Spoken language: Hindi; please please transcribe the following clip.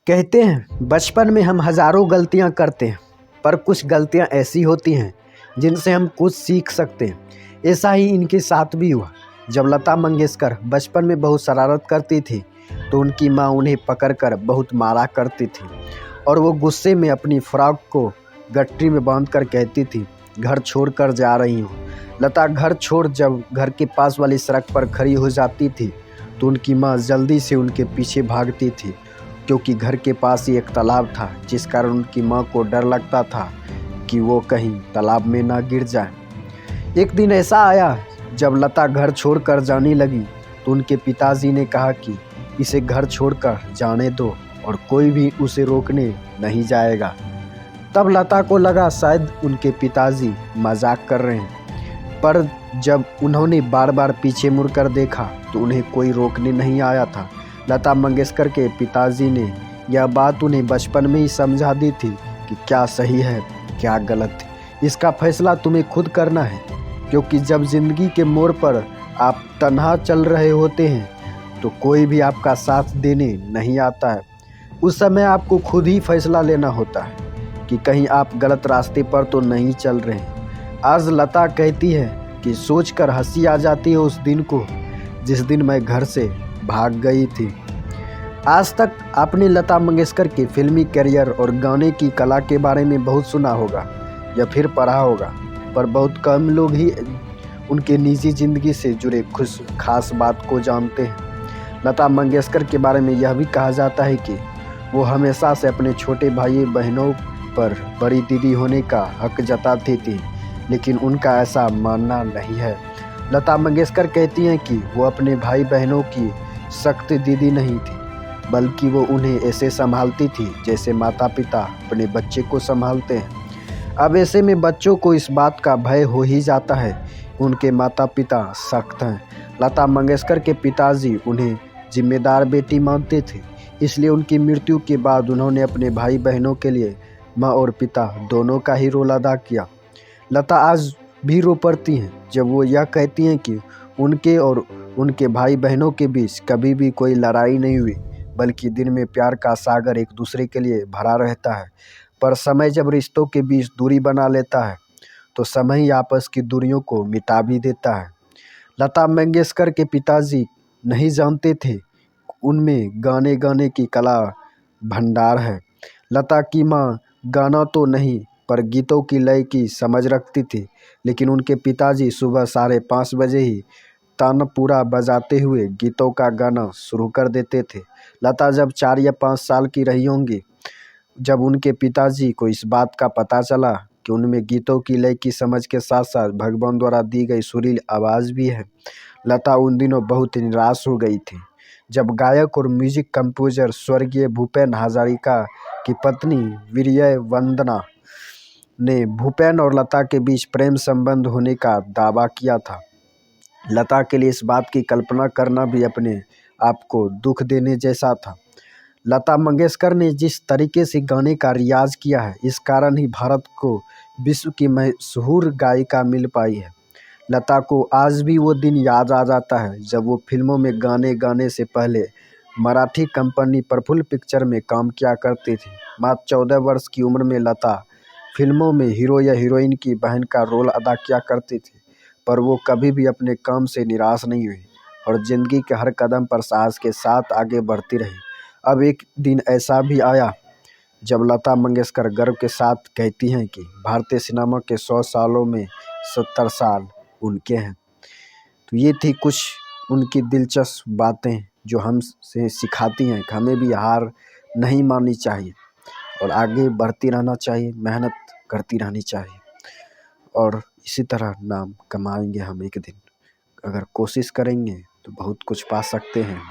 कहते हैं बचपन में हम हज़ारों गलतियां करते हैं, पर कुछ गलतियां ऐसी होती हैं जिनसे हम कुछ सीख सकते हैं। ऐसा ही इनके साथ भी हुआ। जब लता मंगेशकर बचपन में बहुत शरारत करती थी तो उनकी माँ उन्हें पकड़कर बहुत मारा करती थी और वो गुस्से में अपनी फ्रॉक को गठरी में बांध कर कहती थी, घर छोड़ कर जा रही हूँ। लता घर छोड़ जब घर के पास वाली सड़क पर खड़ी हो जाती थी तो उनकी माँ जल्दी से उनके पीछे भागती थी, क्योंकि घर के पास ही एक तालाब था, जिस कारण उनकी माँ को डर लगता था कि वो कहीं तालाब में ना गिर जाए। एक दिन ऐसा आया जब लता घर छोड़कर जाने लगी तो उनके पिताजी ने कहा कि इसे घर छोड़कर जाने दो और कोई भी उसे रोकने नहीं जाएगा। तब लता को लगा शायद उनके पिताजी मजाक कर रहे हैं, पर जब उन्होंने बार बार पीछे मुड़कर देखा तो उन्हें कोई रोकने नहीं आया था। लता मंगेशकर के पिताजी ने यह बात उन्हें बचपन में ही समझा दी थी कि क्या सही है क्या गलत है, इसका फैसला तुम्हें खुद करना है, क्योंकि जब ज़िंदगी के मोड़ पर आप तन्हा चल रहे होते हैं तो कोई भी आपका साथ देने नहीं आता है। उस समय आपको खुद ही फैसला लेना होता है कि कहीं आप गलत रास्ते पर तो नहीं चल रहे हैं। आज लता कहती है कि सोचकर हंसी आ जाती है उस दिन को जिस दिन मैं घर से भाग गई थी। आज तक आपने लता मंगेशकर के फिल्मी करियर और गाने की कला के बारे में बहुत सुना होगा या फिर पढ़ा होगा, पर बहुत कम लोग ही उनके निजी ज़िंदगी से जुड़े कुछ खास बात को जानते हैं। लता मंगेशकर के बारे में यह भी कहा जाता है कि वो हमेशा से अपने छोटे भाई बहनों पर बड़ी दीदी होने का हक जताती थी, लेकिन उनका ऐसा मानना नहीं है। लता मंगेशकर कहती हैं कि वो अपने भाई बहनों की सख्त दीदी नहीं थी, बल्कि वो उन्हें ऐसे संभालती थी जैसे माता पिता अपने बच्चे को संभालते हैं। अब ऐसे में बच्चों को इस बात का भय हो ही जाता है कि उनके माता पिता सख्त हैं। लता मंगेशकर के पिताजी उन्हें जिम्मेदार बेटी मानते थे, इसलिए उनकी मृत्यु के बाद उन्होंने अपने भाई बहनों के लिए माँ और पिता दोनों का ही रोल अदा किया। लता आज भी रो पड़ती हैं जब वो यह कहती हैं कि उनके और उनके भाई बहनों के बीच कभी भी कोई लड़ाई नहीं हुई, बल्कि दिन में प्यार का सागर एक दूसरे के लिए भरा रहता है। पर समय जब रिश्तों के बीच दूरी बना लेता है तो समय ही आपस की दूरियों को मिटा भी देता है। लता मंगेशकर के पिताजी नहीं जानते थे उनमें गाने गाने की कला भंडार है। लता की माँ गाना तो नहीं पर गीतों की लय की समझ रखती थी, लेकिन उनके पिताजी सुबह 5:30 बजे ही तानपुरा बजाते हुए गीतों का गाना शुरू कर देते थे। लता जब 4 या 5 साल की रही होंगी, जब उनके पिताजी को इस बात का पता चला कि उनमें गीतों की लय की समझ के साथ साथ भगवान द्वारा दी गई सुरीली आवाज़ भी है, लता उन दिनों बहुत निराश हो गई थी। जब गायक और म्यूजिक कंपोजर स्वर्गीय भूपेन हजारिका की पत्नी वीर्य वंदना ने भूपेन और लता के बीच प्रेम संबंध होने का दावा किया था, लता के लिए इस बात की कल्पना करना भी अपने आप को दुख देने जैसा था। लता मंगेशकर ने जिस तरीके से गाने का रियाज किया है, इस कारण ही भारत को विश्व की मशहूर गायिका मिल पाई है। लता को आज भी वो दिन याद आ जाता है जब वो फिल्मों में गाने गाने से पहले मराठी कंपनी प्रफुल्ल पिक्चर में काम किया करती थी। मात्र 14 वर्ष की उम्र में लता फिल्मों में हीरो या हीरोइन की बहन का रोल अदा किया करती थी, पर वो कभी भी अपने काम से निराश नहीं हुई और ज़िंदगी के हर कदम पर साहस के साथ आगे बढ़ती रही। अब एक दिन ऐसा भी आया जब लता मंगेशकर गर्व के साथ कहती हैं कि भारतीय सिनेमा के 100 सालों में 70 साल उनके हैं। तो ये थी कुछ उनकी दिलचस्प बातें जो हमसे सिखाती हैं कि हमें भी हार नहीं माननी चाहिए और आगे बढ़ती रहना चाहिए, मेहनत करती रहनी चाहिए और इसी तरह नाम कमाएंगे हम एक दिन। अगर कोशिश करेंगे तो बहुत कुछ पा सकते हैं।